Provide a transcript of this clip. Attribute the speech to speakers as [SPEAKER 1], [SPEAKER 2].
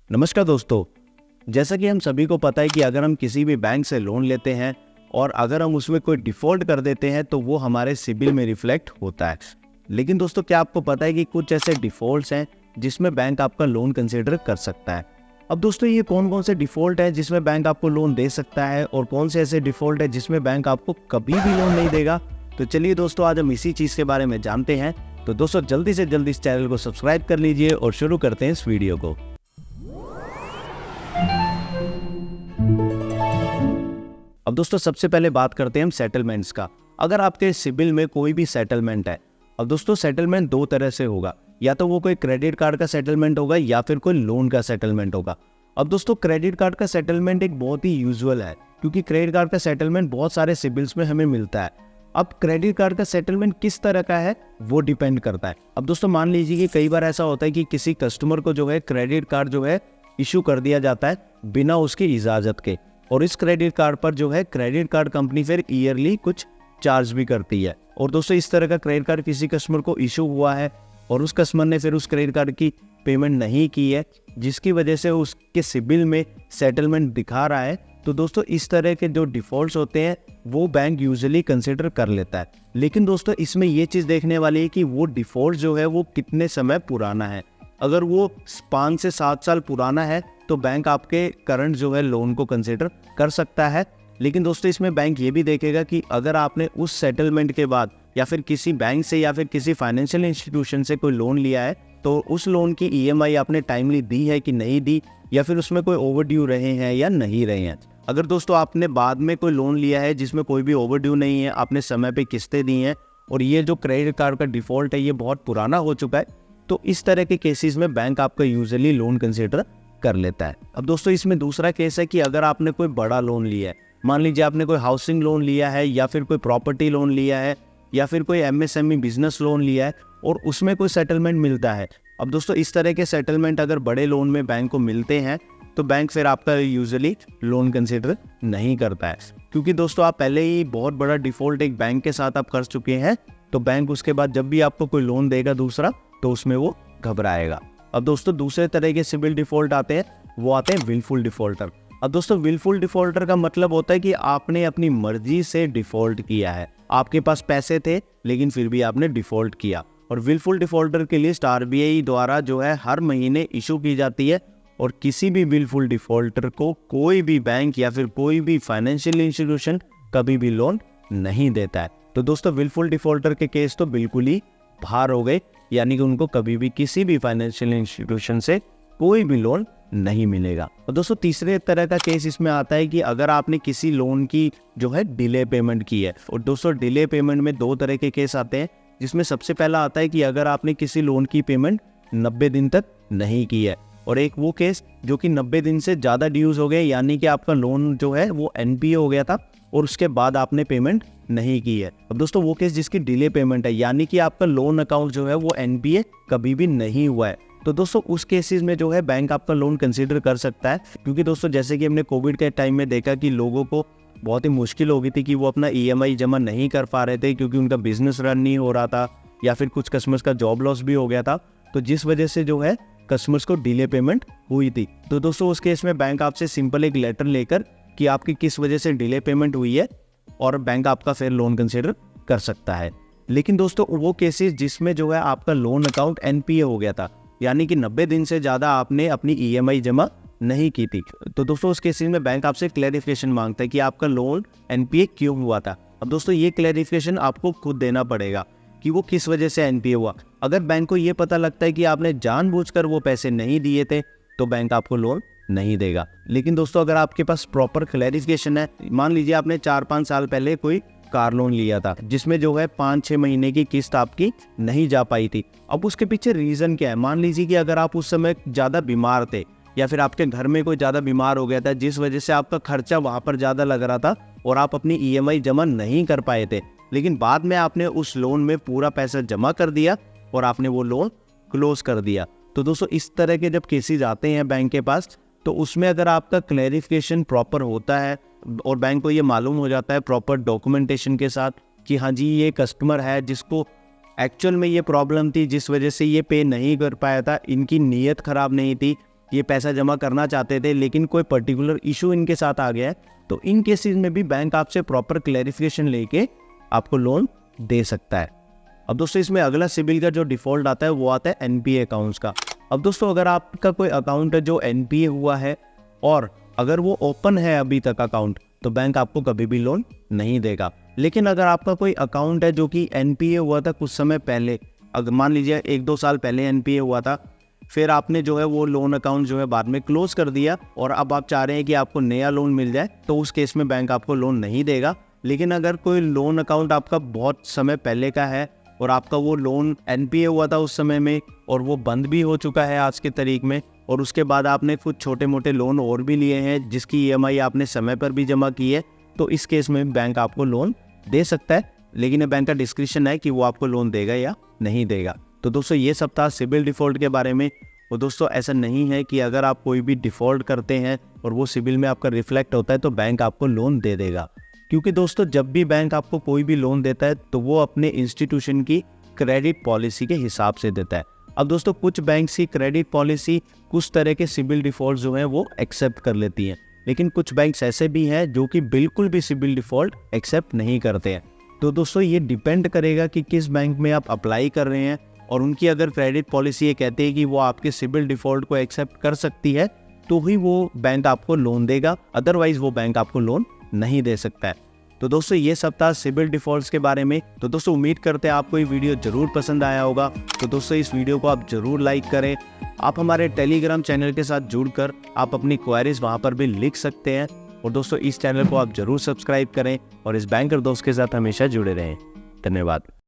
[SPEAKER 1] नमस्कार दोस्तों। जैसा कि हम सभी को पता है कि अगर हम किसी भी बैंक से लोन लेते हैं और अगर हम उसमें कोई डिफ़ॉल्ट कर देते हैं तो वो हमारे सिबिल में रिफ्लेक्ट होता है। लेकिन दोस्तों, क्या आपको पता है कि कुछ ऐसे डिफ़ॉल्ट्स हैं जिसमें बैंक आपका लोन कंसिडर कर सकता है। अब दोस्तों, ये कौन कौन से डिफ़ॉल्ट हैं जिसमें बैंक आपको लोन दे सकता है और कौन से ऐसे डिफ़ॉल्ट है जिसमें बैंक आपको कभी भी लोन नहीं देगा। तो चलिए दोस्तों, आज हम इसी चीज़ के बारे में जानते हैं। तो दोस्तों, जल्दी से जल्दी इस चैनल को सब्सक्राइब कर लीजिए और शुरू करते हैं इस वीडियो को। अब दोस्तों, सबसे पहले बात करते हैं हम सेटलमेंट्स का। अगर आपके सिबिल में कोई भी सेटलमेंट है, अब दोस्तों सेटलमेंट दो तरह से होगा, या तो वो कोई क्रेडिट कार्ड का सेटलमेंट होगा या फिर कोई लोन का सेटलमेंट होगा। अब दोस्तों, क्रेडिट कार्ड का सेटलमेंट एक बहुत ही यूजुअल है क्योंकि क्रेडिट कार्ड का सेटलमेंट बहुत सारे सिबिल्स में हमें मिलता है। अब क्रेडिट कार्ड का सेटलमेंट किस तरह का है वो डिपेंड करता है। अब दोस्तों, मान लीजिए कि कई बार ऐसा होता है कि किसी कस्टमर को जो है क्रेडिट कार्ड जो है इशू कर दिया जाता है बिना उसकी इजाज़त के, और इस क्रेडिट कार्ड पर जो है क्रेडिट कार्ड कंपनी फिर ईयरली कुछ चार्ज भी करती है। और दोस्तों, इस तरह का क्रेडिट कार्ड किसी कस्टमर को इशू हुआ है और उस कस्टमर ने फिर उस क्रेडिट कार्ड की पेमेंट नहीं की है, जिसकी वजह से उसके सिबिल में सेटलमेंट दिखा रहा है, तो दोस्तों इस तरह के जो डिफ़ॉल्ट्स होते हैं वो बैंक यूजुअली कंसिडर कर लेता है। लेकिन दोस्तों, इसमें ये चीज़ देखने वाली है कि वो डिफ़ॉल्ट जो है वो कितने समय पुराना है। अगर वो 5 से 7 साल पुराना है तो बैंक आपके करंट जो है लोन को कंसिडर कर सकता है। लेकिन दोस्तों, इसमें बैंक ये भी देखेगा कि अगर आपने उस सेटलमेंट के बाद या फिर किसी बैंक से या फिर किसी फाइनेंशियल इंस्टीट्यूशन से कोई लोन लिया है तो उस लोन की ईएमआई आपने टाइमली दी है कि नहीं दी, या फिर उसमें कोई ओवरड्यू रहे हैं या नहीं रहे हैं। अगर दोस्तों आपने बाद में कोई लोन लिया है जिसमें कोई भी ओवरड्यू नहीं है, आपने समय पे किस्तें दी हैं और ये जो क्रेडिट कार्ड का डिफ़ॉल्ट है ये बहुत पुराना हो चुका है, तो इस तरह के केसेस में बैंक आपका यूजुअली लोन कंसिडर कर लेता है। अब दोस्तों, इसमें दूसरा केस है कि अगर आपने कोई बड़ा लोन लिया है, मान लीजिए आपने कोई हाउसिंग लोन लिया है या फिर कोई प्रॉपर्टी लोन लिया है या फिर कोई एमएसएमई बिजनेस लोन लिया है और उसमें कोई सेटलमेंट मिलता है। अब दोस्तों, इस तरह के सेटलमेंट अगर बड़े लोन में बैंक को मिलते हैं तो बैंक फिर आपका यूजुअली लोन कंसिडर नहीं करता है, क्योंकि दोस्तों आप पहले ही बहुत बड़ा डिफ़ॉल्ट एक बैंक के साथ आप कर चुके हैं, तो बैंक उसके बाद जब भी आपको कोई लोन देगा दूसरा तो उसमें वो घबराएगा। अब दोस्तों, दूसरे तरह के सिबिल डिफ़ॉल्ट आते हैं, वो आते हैं विलफुल डिफ़ॉल्टर। अब दोस्तों, विलफुल डिफ़ॉल्टर का मतलब होता है कि आपने अपनी मर्जी से डिफ़ॉल्ट किया है, आपके पास पैसे थे लेकिन फिर भी आपने डिफ़ॉल्ट किया। और विलफुल डिफ़ॉल्टर की लिस्ट आरबीआई द्वारा जो है हर महीने इशू की जाती है और किसी भी विलफुल डिफ़ॉल्टर को कोई भी बैंक या फिर कोई भी फाइनेंशियल इंस्टीट्यूशन कभी भी लोन नहीं देता है। तो दोस्तों, विलफुल डिफ़ॉल्टर के केस तो बिल्कुल ही बाहर हो गए, यानी कि उनको कभी भी किसी भी फाइनेंशियल इंस्टीट्यूशन से कोई भी लोन नहीं मिलेगा। और दोस्तों, तीसरे तरह का केस इसमें आता है कि अगर आपने किसी लोन की जो है डिले पेमेंट की है। और दोस्तों, डिले पेमेंट में दो तरह के केस आते हैं, जिसमें सबसे पहला आता है कि अगर आपने किसी लोन की पेमेंट 90 दिन तक नहीं की है, और एक वो केस जो कि 90 दिन से ज़्यादा ड्यूज हो गए, यानी कि आपका लोन जो है वो एनपीए हो गया था और उसके बाद आपने पेमेंट नहीं की है। अब दोस्तों, वो केस जिसकी डिले पेमेंट है, यानी कि आपका लोन अकाउंट जो है वो एनपीए कभी भी नहीं हुआ है, तो दोस्तों उस केसेस में जो है बैंक आपका लोन कंसीडर कर सकता है। क्योंकि दोस्तों, जैसे कि हमने कोविड के टाइम में देखा कि लोगों को बहुत ही मुश्किल हो गई थी कि वो अपना ईएमआई जमा नहीं कर पा रहे थे क्योंकि उनका बिजनेस रन नहीं हो रहा था, या फिर कुछ कस्टमर्स का जॉब लॉस भी हो गया था, तो जिस वजह से जो है कस्टमर्स को डिले पेमेंट हुई थी। तो दोस्तों, उस केस में बैंक आपसे सिंपल एक लेटर लेकर कि आपकी किस वजह से डिले पेमेंट हुई है, और बैंक आपका फिर लोन कंसिडर कर सकता है। लेकिन दोस्तों, वो केसेस जिसमें जो है आपका लोन अकाउंट एनपीए हो गया था, यानी कि 90 दिन से ज़्यादा आपने अपनी ईएमआई जमा नहीं की थी, तो दोस्तों उस केसेस में बैंक आपसे क्लैरिफिकेशन मांगता है कि आपका लोन एनपीए क्यों हुआ था। अब दोस्तों, ये क्लैरिफिकेशन आपको खुद देना पड़ेगा कि वो किस वजह से एनपीए हुआ। अगर बैंक को ये पता लगता है कि आपने जानबूझकर वो पैसे नहीं दिए थे तो बैंक आपको लोन नहीं देगा। लेकिन दोस्तों, अगर आपके पास प्रॉपर क्लैरिफिकेशन है, मान लीजिए आपने 4-5 साल पहले कोई कार लोन लिया था जिसमें जो है 5-6 महीने की किस्त आपकी नहीं जा पाई थी। अब उसके पीछे रीज़न क्या है? मान लीजिए कि अगर आप उस समय ज़्यादा बीमार थे या फिर आपके घर में कोई ज़्यादा बीमार हो गया था, जिस वजह से आपका खर्चा वहाँ पर ज़्यादा लग रहा था और आप अपनी ईएमआई जमा नहीं कर पाए थे, लेकिन बाद में आपने उस लोन में पूरा पैसा जमा कर दिया और आपने वो लोन क्लोज कर दिया। तो दोस्तों, इस तरह के जब केसेस आते हैं बैंक के पास, तो उसमें अगर आपका क्लैरिफिकेशन प्रॉपर होता है और बैंक को ये मालूम हो जाता है प्रॉपर डॉक्यूमेंटेशन के साथ कि हाँ जी, ये कस्टमर है जिसको एक्चुअल में ये प्रॉब्लम थी जिस वजह से ये पे नहीं कर पाया था, इनकी नीयत ख़राब नहीं थी, ये पैसा जमा करना चाहते थे लेकिन कोई पर्टिकुलर इशू इनके साथ आ गया है, तो इन केसेस में भी बैंक आपसे प्रॉपर क्लैरिफिकेशन लेके आपको लोन दे सकता है। अब दोस्तों इसमें अगला सिबिल का जो डिफॉल्ट आता है वो आता है एनपीए अकाउंट्स का। अब दोस्तों अगर आपका कोई अकाउंट है जो एनपीए हुआ है और अगर वो ओपन है अभी तक अकाउंट, तो बैंक आपको कभी भी लोन नहीं देगा। लेकिन अगर आपका कोई अकाउंट है जो कि एनपीए हुआ था कुछ समय पहले, अगर मान लीजिए 1-2 साल पहले एनपीए हुआ था, फिर आपने जो है वो लोन अकाउंट जो है बाद में क्लोज कर दिया और अब आप चाह रहे हैं कि आपको नया लोन मिल जाए, तो उस केस में बैंक आपको लोन नहीं देगा। लेकिन अगर कोई लोन अकाउंट आपका बहुत समय पहले का है और आपका वो लोन एनपीए हुआ था उस समय में और वो बंद भी हो चुका है आज के तारीख में, और उसके बाद आपने कुछ छोटे मोटे लोन और भी लिए हैं जिसकी ईएमआई आपने समय पर भी जमा की है, तो इस केस में बैंक आपको लोन दे सकता है। लेकिन बैंक का डिस्क्रिप्शन है कि वो आपको लोन देगा या नहीं देगा। तो दोस्तों ये सब था सिबिल डिफ़ॉल्ट के बारे में। और दोस्तों ऐसा नहीं है कि अगर आप कोई भी डिफ़ॉल्ट करते हैं और वो सिबिल में आपका रिफ्लेक्ट होता है तो बैंक आपको लोन दे देगा, क्योंकि दोस्तों जब भी बैंक आपको कोई भी लोन देता है तो वो अपने इंस्टीट्यूशन की क्रेडिट पॉलिसी के हिसाब से देता है। अब दोस्तों कुछ बैंक की क्रेडिट पॉलिसी कुछ तरह के सिबिल डिफ़ॉल्ट जो हैं वो एक्सेप्ट कर लेती हैं, लेकिन कुछ बैंक्स ऐसे भी हैं जो कि बिल्कुल भी सिबिल डिफ़ॉल्ट एक्सेप्ट नहीं करते हैं। तो दोस्तों ये डिपेंड करेगा कि किस बैंक में आप अप्लाई कर रहे हैं, और उनकी अगर क्रेडिट पॉलिसी ये कहती है कि वो आपके सिबिल डिफ़ॉल्ट को एक्सेप्ट कर सकती है तो ही वो बैंक आपको लोन देगा, अदरवाइज़ वो बैंक आपको लोन नहीं दे सकता है। तो दोस्तों ये सब था सिबिल डिफ़ॉल्ट्स के बारे में। तो दोस्तों उम्मीद करते हैं आपको ये वीडियो ज़रूर पसंद आया होगा। तो दोस्तों इस वीडियो को आप ज़रूर लाइक करें। आप हमारे टेलीग्राम चैनल के साथ जुड़कर आप अपनी क्वेरीज वहाँ पर भी लिख सकते हैं। और दोस्तों इस चैनल को आप ज़रूर सब्सक्राइब करें और इस बैंकर दोस्त के साथ हमेशा जुड़े रहें। धन्यवाद।